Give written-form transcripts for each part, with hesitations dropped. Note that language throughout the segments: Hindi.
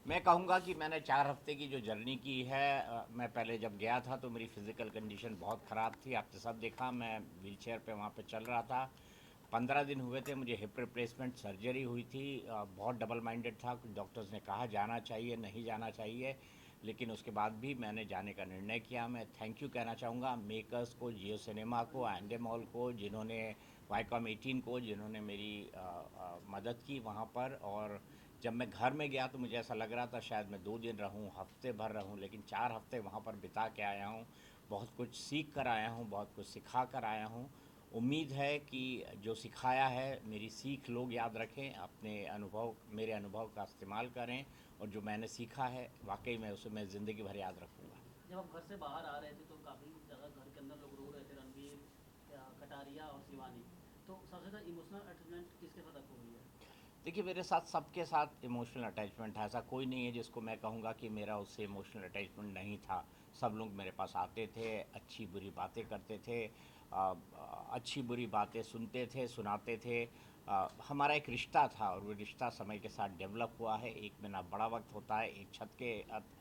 मैं कहूँगा कि मैंने 4 हफ्ते की जो जर्नी की है, मैं पहले जब गया था तो मेरी फ़िज़िकल कंडीशन बहुत ख़राब थी। आपने सब देखा, मैं व्हीलचेयर पे वहाँ पे चल रहा था। 15 दिन हुए थे, मुझे हिप रिप्लेसमेंट सर्जरी हुई थी। बहुत डबल माइंडेड था, कुछ डॉक्टर्स ने कहा जाना चाहिए, नहीं जाना चाहिए, लेकिन उसके बाद भी मैंने जाने का निर्णय किया। मैं थैंक यू कहना चाहूँगा मेकर्स को, जियो सिनेमा को, एंडे मॉल को, जिन्होंने वाईकॉम 18 को, जिन्होंने मेरी मदद की वहाँ पर। और जब मैं घर में गया तो मुझे ऐसा लग रहा था शायद मैं 2 दिन रहूं, हफ्ते भर रहूं, लेकिन 4 हफ्ते वहाँ पर बिता के आया हूँ। बहुत कुछ सीख कर आया हूँ, बहुत कुछ सिखा कर आया हूँ। उम्मीद है कि जो सिखाया है, मेरी सीख लोग याद रखें, अपने अनुभव, मेरे अनुभव का इस्तेमाल करें, और जो मैंने सीखा है वाकई में उसे मैं ज़िंदगी भर याद रखूँगा। जब आप घर से बाहर आ रहे थे तो काफ़ी जगह घर के अंदर लोग रो रहे थे, रणवीर, कटारिया और शिवानी। तो सबसे ज़्यादा इमोशनल अटैचमेंट किसके साथ आपको हुई है? देखिए, मेरे साथ सबके साथ इमोशनल अटैचमेंट है। ऐसा कोई नहीं है जिसको मैं कहूँगा कि मेरा उससे इमोशनल अटैचमेंट नहीं था। सब लोग मेरे पास आते थे, अच्छी बुरी बातें करते थे, अच्छी बुरी बातें सुनते थे, सुनाते थे। हमारा एक रिश्ता था और वो रिश्ता समय के साथ डेवलप हुआ है। एक में ना बड़ा वक्त होता है, एक छत के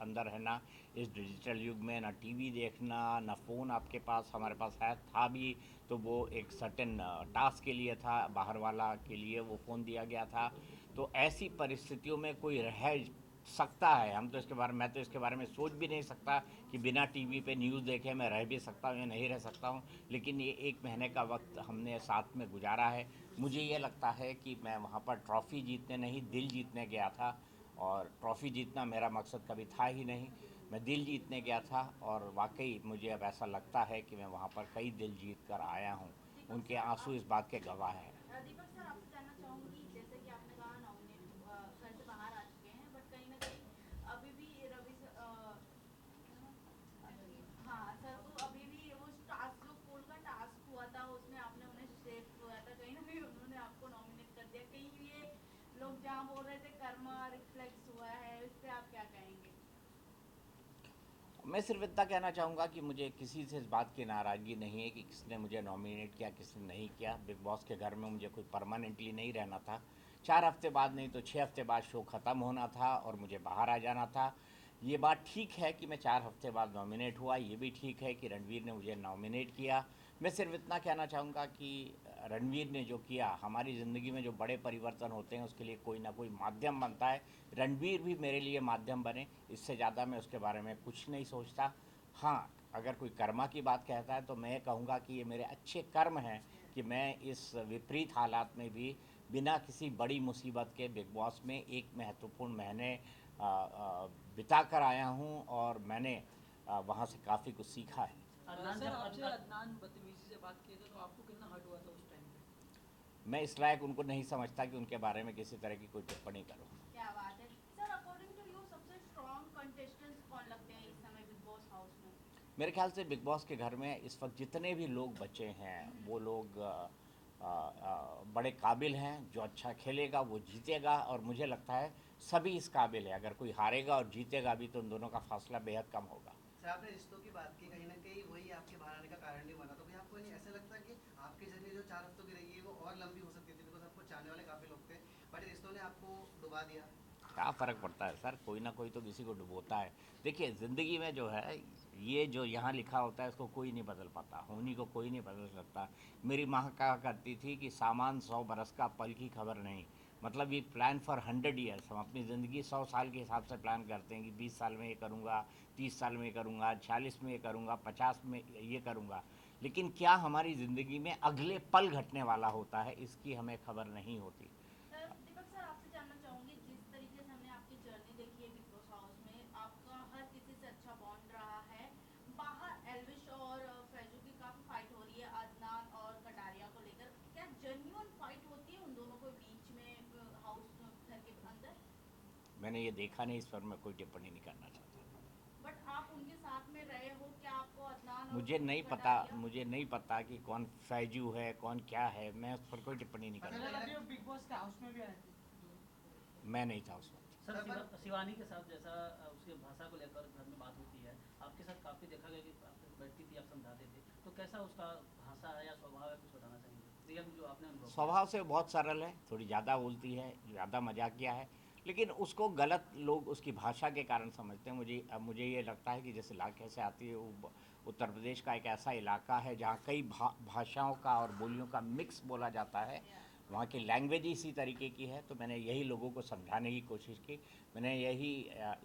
अंदर रहना, इस डिजिटल युग में ना टीवी देखना, ना फ़ोन आपके पास, हमारे पास है था भी तो वो एक सर्टेन टास्क के लिए था, बाहर वाला के लिए वो फ़ोन दिया गया था। तो ऐसी परिस्थितियों में कोई रह सकता है, हम तो इसके बारे मैं तो इसके बारे में सोच भी नहीं सकता कि बिना टीवी पे न्यूज़ देखे मैं रह भी सकता हूँ या नहीं रह सकता हूँ। लेकिन ये 1 महीने का वक्त हमने साथ में गुजारा है। मुझे ये लगता है कि मैं वहाँ पर ट्रॉफ़ी जीतने नहीं, दिल जीतने गया था। और ट्रॉफ़ी जीतना मेरा मकसद कभी था ही नहीं, मैं दिल जीतने गया था। और वाकई मुझे अब ऐसा लगता है कि मैं वहाँ पर कई दिल जीत कर आया हूँ। दीपक उनके सर आंसू आप इस बात के गवाह हैं। दीपक सर आपसे जानना चाहूंगी, जैसे कि आपने कहा नॉमिनेट घर से बाहर आ चुके हैं, बट कहीं ना कहीं अभी भी हाँ सर, तो अभी भी वो टास्क जो पोल का टास्क हुआ था उसमें आपने उन्हें सेव किया था, कहीं ना कहीं उन्होंने आपको नॉमिनेट कर दिया। कहीं ये लोग जहाँ बोल रहे थे कर्मा रिफ्लेक्स हुआ है, इस पे आप क्या कहेंगे? मैं सिर्फ इतना कहना चाहूँगा कि मुझे किसी से इस बात की नाराज़गी नहीं है कि किसने मुझे नॉमिनेट किया, किसने नहीं किया। बिग बॉस के घर में मुझे कोई परमानेंटली नहीं रहना था। 4 हफ्ते बाद नहीं तो 6 हफ्ते बाद शो ख़त्म होना था और मुझे बाहर आ जाना था। ये बात ठीक है कि मैं 4 हफ्ते बाद नॉमिनेट हुआ, ये भी ठीक है कि रणवीर ने मुझे नॉमिनेट किया। मैं सिर्फ इतना कहना चाहूँगा कि रणवीर ने जो किया, हमारी ज़िंदगी में जो बड़े परिवर्तन होते हैं उसके लिए कोई ना कोई माध्यम बनता है। रणवीर भी मेरे लिए माध्यम बने, इससे ज़्यादा मैं उसके बारे में कुछ नहीं सोचता। हाँ, अगर कोई कर्मा की बात कहता है तो मैं कहूँगा कि ये मेरे अच्छे कर्म हैं कि मैं इस विपरीत हालात में भी बिना किसी बड़ी मुसीबत के बिग बॉस में एक महत्वपूर्ण महीने बिता कर आया हूँ, और मैंने वहाँ से काफ़ी कुछ सीखा है। अदनान सर जब आपसे अदनान बदतमीजी से बात किए थे तो आपको कितना हर्ट हुआ था उस टाइम पे? मैं इस लायक उनको नहीं समझता कि उनके बारे में किसी तरह की कोई टिप्पणी करूँ। क्या बात है सर, अकॉर्डिंग टू यू सबसे स्ट्रॉन्ग कंटेस्टेंट्स कौन लगते हैं इस समय बिग बॉस हाउस में? मेरे ख्याल से बिग बॉस के घर में इस वक्त जितने भी लोग बचे हैं वो लोग बड़े काबिल हैं। जो अच्छा खेलेगा वो जीतेगा, और मुझे लगता है सभी इस काबिल है। अगर कोई हारेगा और जीतेगा भी तो उन दोनों का फासला बेहद कम होगा। सर आपने रिश्तों की बात की, कहीं ना कहीं वही आपके बाहर आने का कारण नहीं बना, तो भाई आपको नहीं ऐसा लगता कि आपकी जर्नी जो 4 हफ्तों की रही है वो और लंबी हो सकती थी, बिकॉज आपको चाहने वाले काफी लोग थे, बट रिश्तों ने आपको डुबा दिया। क्या फ़र्क पड़ता है सर, कोई ना कोई तो किसी को डुबोता है। देखिए, ज़िंदगी में जो है, ये जो यहाँ लिखा होता है इसको कोई नहीं बदल पाता, होनी को कोई नहीं बदल सकता। मेरी माँ कहा करती थी कि सामान 100 बरस का, पल की खबर नहीं। मतलब ये प्लान फॉर 100 ईयर्स, हम अपनी ज़िंदगी 100 साल के हिसाब से प्लान करते हैं कि 20 साल में ये करूँगा, 30 साल में ये करूँगा, 40 में ये करूँगा, 50 में ये करूँगा। लेकिन क्या हमारी ज़िंदगी में अगले पल घटने वाला होता है, इसकी हमें खबर नहीं होती। सर दीपक सर, आपसे जानना चाहूंगी, जिस तरीके से हमने आपकी जर्नी देखी है बिग बॉस हाउस में, आपका हर किसी से अच्छा बॉन्ड रहा है। बाहर एल्विश और फैजू की काफी फाइट हो रही है अदनान और कटारिया को लेकर, क्या जेन्युइन फाइट होती है उन दोनों के बीच में हाउस घर के अंदर? मैंने ये देखा नहीं, इस पर मैं कोई टिप्पणी नहीं करना चाहता। बट आप उनके साथ में रहे हो, क्या आपको अदनान और मुझे नहीं पता, कटारिया? मुझे नहीं पता कि कौन फैजू है, कौन क्या है। मैं उस पर कोई टिप्पणी नहीं पर करना सर सर कहीं चाहता। ना अभी वो बिग बॉस के हाउस में भी आए थे जो। मैं नहीं था उस वक्त। सर सर पर शिवानी के साथ जैसा उसके भाषा को लेकर घर में बात होती है, आपके साथ काफ़ी देखा गया कि आपके साथ बैठती थी, आप समझाते थे, तो कैसा उसका भाषा है या स्वभाव है, कुछ बताना चाहेंगे रियल में जो आपने अनुभव किया? स्वभाव से बहुत सरल है, थोड़ी ज़्यादा बोलती है, ज़्यादा मजाकिया है, लेकिन उसको गलत लोग उसकी भाषा के कारण समझते हैं। मुझे ये लगता है कि जिस इलाके से आती है वो उत्तर प्रदेश का एक ऐसा इलाका है जहाँ कई भाषाओं का और बोलियों का मिक्स बोला जाता है। वहाँ की लैंग्वेज इसी तरीके की है। तो मैंने यही लोगों को समझाने की कोशिश की। मैंने यही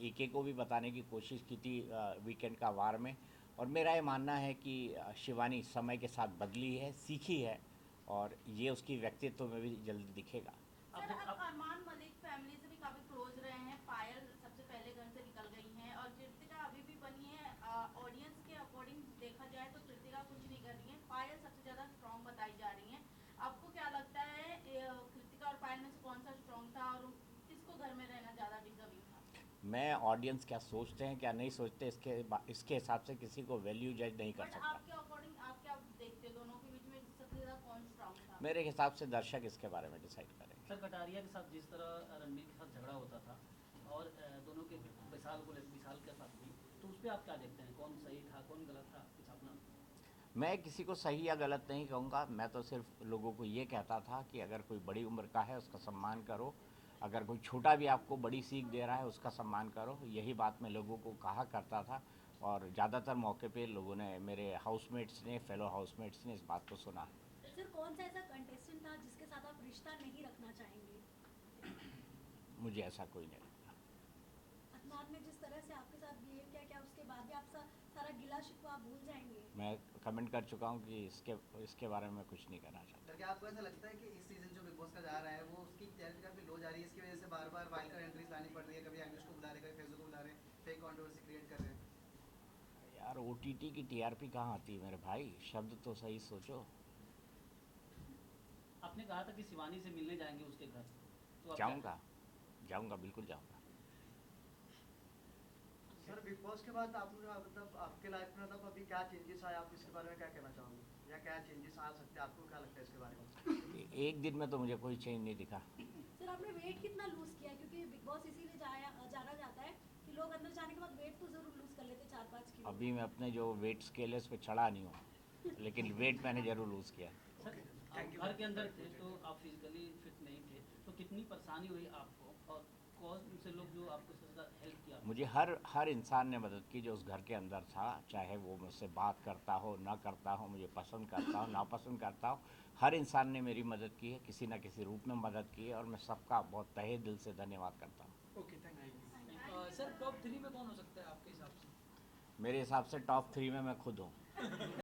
एके को भी बताने की कोशिश की थी वीकेंड का वार में। और मेरा ये मानना है कि शिवानी समय के साथ बदली है, सीखी है, और ये उसकी व्यक्तित्व में भी जल्दी दिखेगा। सर, आप अरमान मलिक फैमिली से भी काफी क्लोज रहे हैं। पायल सबसे पहले घर से निकल गई हैं और कृतिका अभी भी बनी है। ऑडियंस के अकॉर्डिंग देखा जाए तो कृतिका कुछ नहीं कर रही है, पायल सबसे ज्यादा स्ट्रांग बताई जा रही है। आपको क्या लगता है कृतिका और पायल में से कौन सा स्ट्रांग था और किसको घर में रहना ज्यादा डिजर्विंग था? मैं ऑडियंस क्या सोचते हैं क्या नहीं सोचते इसके हिसाब से किसी को वैल्यू जज नहीं कर बट सकता। आपके अकॉर्डिंग आप क्या देखते हो दोनों के बीच में सबसे ज्यादा कौन स्ट्रांग था? मेरे हिसाब से दर्शक इसके बारे में डिसाइड करेंगे। सर, कटारिया के साथ जिस तरह रणबीर के साथ झगड़ा होता था और दोनों के विशाल के साथ भी, तो उस पर आप क्या देखते हैं? कौन सही था, कौन गलत था? कुछ अपना। मैं किसी को सही या गलत नहीं कहूँगा। मैं तो सिर्फ लोगों को ये कहता था कि अगर कोई बड़ी उम्र का है उसका सम्मान करो, अगर कोई छोटा भी आपको बड़ी सीख दे रहा है उसका सम्मान करो। यही बात मैं लोगों को कहा करता था और ज़्यादातर मौके पे लोगों ने, मेरे हाउसमेट्स ने, फेलो हाउसमेट्स ने इस बात को सुना। सर, कौन सा ऐसा कंटेस्टेंट था जिसके साथ आप रिश्ता नहीं रखना चाहेंगे? मुझे ऐसा कोई नहीं लगता। अदनान ने जिस तरह से आपके साथ बिहेव किया, क्या उसके बाद भी आप सारा गिला शिकवा आप भूल जाएंगे? मैं कमेंट कर चुका हूँ कि इसके बारे में कुछ नहीं करना चाहता। सर, क्या आपको ऐसा लगता है कि इस सीजन जो बिग बॉस का जा रहा है वो उसकी क्लैरिटी काफी लो जा रही है, इसकी वजह से बार बार वाइल्ड कार्ड एंट्रीज लानी पड़ रही है, कभी एंग्लिश को बुला रहे, कभी फेसबुक को बुला रहे, फेक कंट्रोवर्सी क्रिएट कर रहे हैं? यार OTT की TRP कहाँ आती है मेरे भाई, शब्द तो सही सोचो। आपने कहा था कि शिवानी से मिलने जाएंगे उसके घर, तो आप जाऊँगा बिल्कुल जाऊँगा। सर, बिग बॉस के बाद आपने मतलब आपके लाइफ में मतलब अभी क्या चेंजेस आए, आप इसके बारे में क्या कहना चाहोगे, या क्या चेंजेस आ सकते हैं, आपको क्या लगता है इसके बारे में? एक दिन में तो मुझे कोई चेंज नहीं दिखा। सर, आपने वेट कितना लूज किया है? क्योंकि बिग बॉस इसीलिए जाना जाता है कि लोग अंदर जाने के बाद वेट तो जरूर लूज कर लेते 4-5 किलो। अभी मैं अपने जो वेट स्केल है उस पर चढ़ा नहीं हूँ, लेकिन वेट मैंने ज़रूर लूज़ किया। सर, आप घर के अंदर थे तो आप फिजिकली फिट नहीं थे, तो कितनी परेशानी हुई आपको और कौन से लोग जो आपको सबसे ज़्यादा हेल्प किया? मुझे हर इंसान ने मदद की जो उस घर के अंदर था, चाहे वो मुझसे बात करता हो ना करता हो, मुझे पसंद करता हो नापसंद करता हो, हर इंसान ने मेरी मदद की है, किसी ना किसी रूप में मदद की है, और मैं सबका बहुत तहे दिल से धन्यवाद करता हूँ। Okay, thank you. Sir, top 3 में कौन हो सकता है आपके हिसाब से? मेरे हिसाब से टॉप 3 में मैं खुद हूँ।